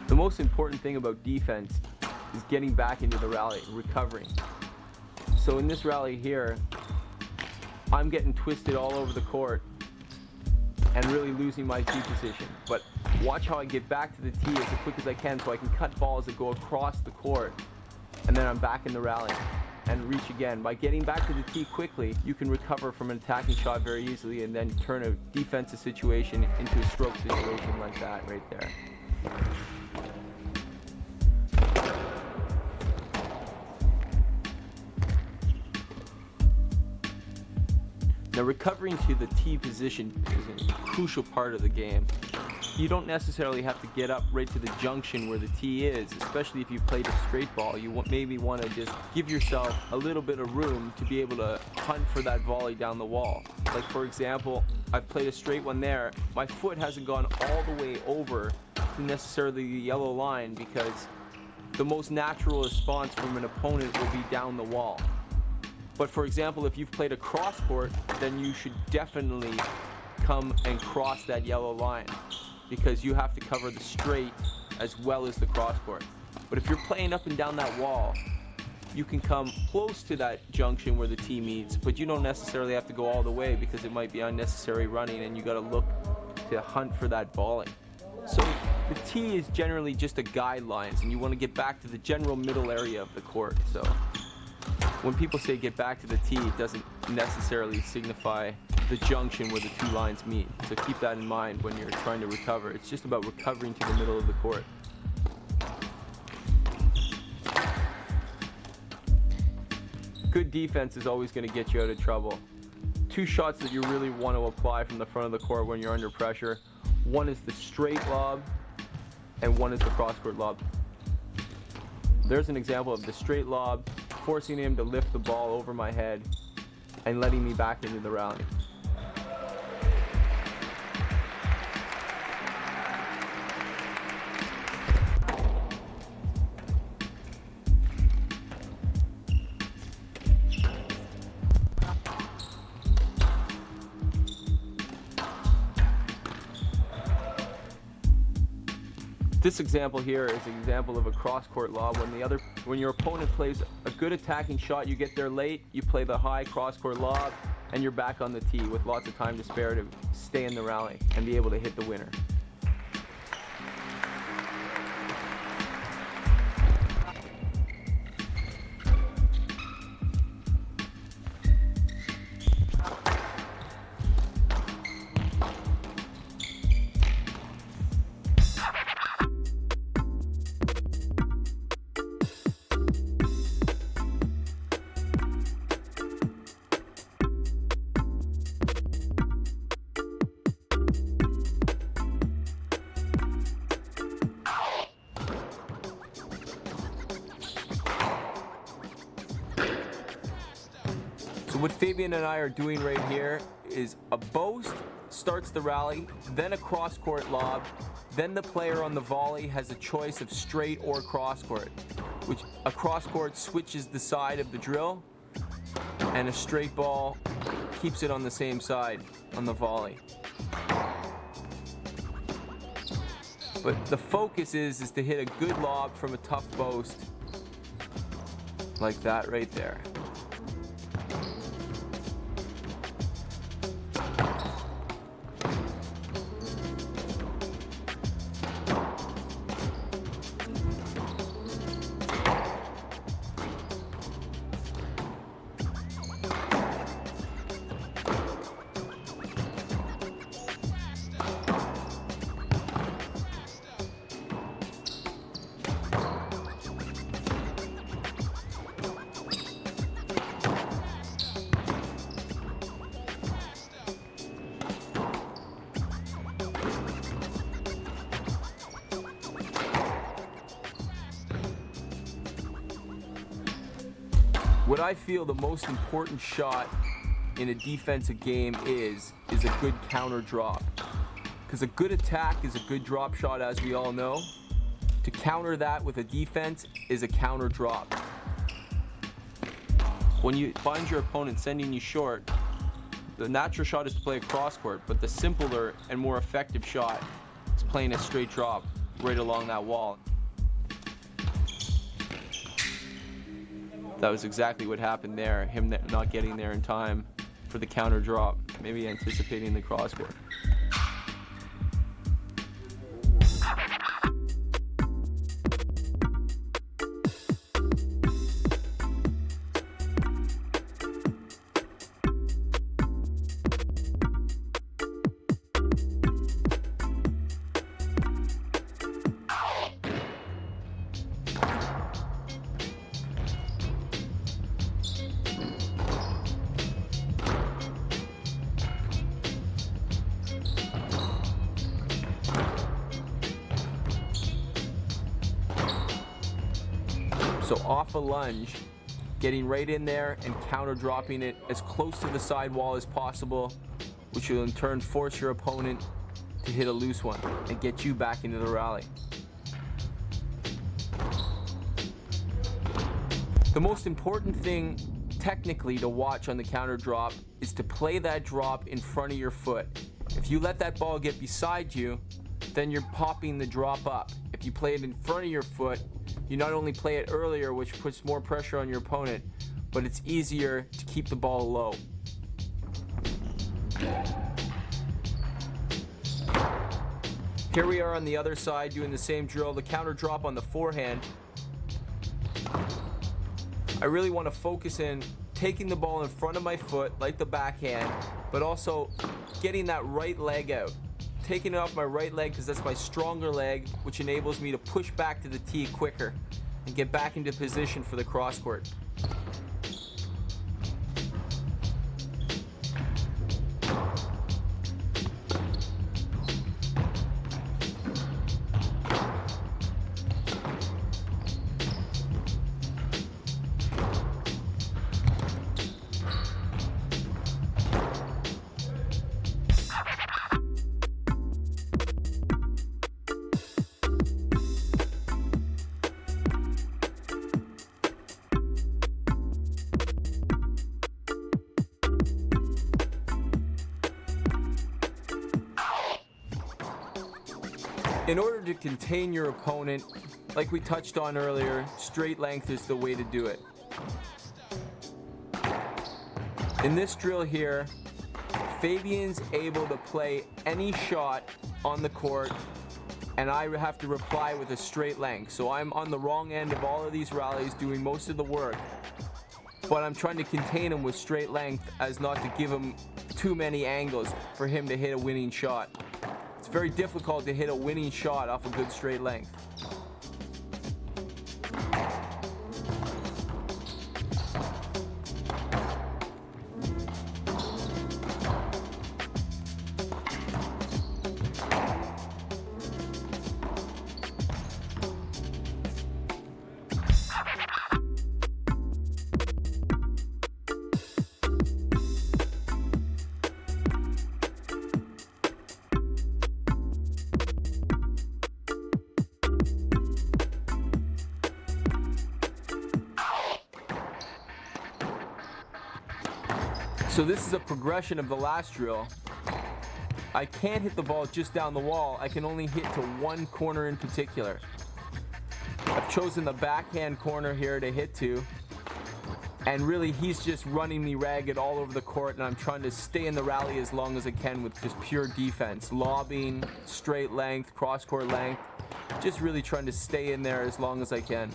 The most important thing about defense is getting back into the rally, recovering. So in this rally here, I'm getting twisted all over the court and really losing my tee position. But watch how I get back to the tee as quick as I can so I can cut balls that go across the court, and then I'm back in the rally and reach again. By getting back to the tee quickly, you can recover from an attacking shot very easily and then turn a defensive situation into a stroke situation like that right there. Now, recovering to the tee position is a crucial part of the game. You don't necessarily have to get up right to the junction where the tee is, especially if you played a straight ball. You maybe want to just give yourself a little bit of room to be able to hunt for that volley down the wall. Like, for example, I've played a straight one there. My foot hasn't gone all the way over to necessarily the yellow line because the most natural response from an opponent will be down the wall. But for example, if you've played a cross court, then you should definitely come and cross that yellow line because you have to cover the straight as well as the cross court. But if you're playing up and down that wall, you can come close to that junction where the tee meets, but you don't necessarily have to go all the way because it might be unnecessary running and you got to look to hunt for that volley. So the tee is generally just a guidelines and you want to get back to the general middle area of the court. So when people say get back to the tee, it doesn't necessarily signify the junction where the two lines meet. So keep that in mind when you're trying to recover. It's just about recovering to the middle of the court. Good defense is always going to get you out of trouble. Two shots that you really want to apply from the front of the court when you're under pressure. One is the straight lob and one is the cross-court lob. There's an example of the straight lob, forcing him to lift the ball over my head and letting me back into the rally. This example here is an example of a cross-court lob. When your opponent plays a good attacking shot, you get there late, you play the high cross-court lob, and you're back on the tee with lots of time to spare to stay in the rally and be able to hit the winner. So what Fabian and I are doing right here is a boast starts the rally, then a cross-court lob, then the player on the volley has a choice of straight or cross-court, which a cross-court switches the side of the drill, and a straight ball keeps it on the same side on the volley. But the focus is to hit a good lob from a tough post, like that right there. What I feel the most important shot in a defensive game is a good counter drop. Because a good attack is a good drop shot, as we all know. To counter that with a defense is a counter drop. When you find your opponent sending you short, the natural shot is to play a cross court, but the simpler and more effective shot is playing a straight drop. right along that wall. That was exactly what happened there, him not getting there in time for the counter drop, maybe anticipating the cross court. So off a lunge, getting right in there and counter dropping it as close to the side wall as possible, which will in turn force your opponent to hit a loose one and get you back into the rally. The most important thing technically to watch on the counter drop is to play that drop in front of your foot. If you let that ball get beside you, then you're popping the drop up. If you play it in front of your foot, you not only play it earlier, which puts more pressure on your opponent, but it's easier to keep the ball low. Here we are on the other side doing the same drill, the counter drop on the forehand. I really want to focus in taking the ball in front of my foot like the backhand, but also getting that right leg out. Taking it off my right leg because that's my stronger leg, which enables me to push back to the tee quicker and get back into position for the cross court. In order to contain your opponent, like we touched on earlier, straight length is the way to do it. In this drill here, Fabian's able to play any shot on the court, and I have to reply with a straight length. So I'm on the wrong end of all of these rallies doing most of the work, but I'm trying to contain him with straight length as not to give him too many angles for him to hit a winning shot. It's very difficult to hit a winning shot off a good straight length. So this is a progression of the last drill. I can't hit the ball just down the wall. I can only hit to one corner in particular. I've chosen the backhand corner here to hit to. And really, he's just running me ragged all over the court, and I'm trying to stay in the rally as long as I can with just pure defense. Lobbing, straight length, cross-court length. Just really trying to stay in there as long as I can.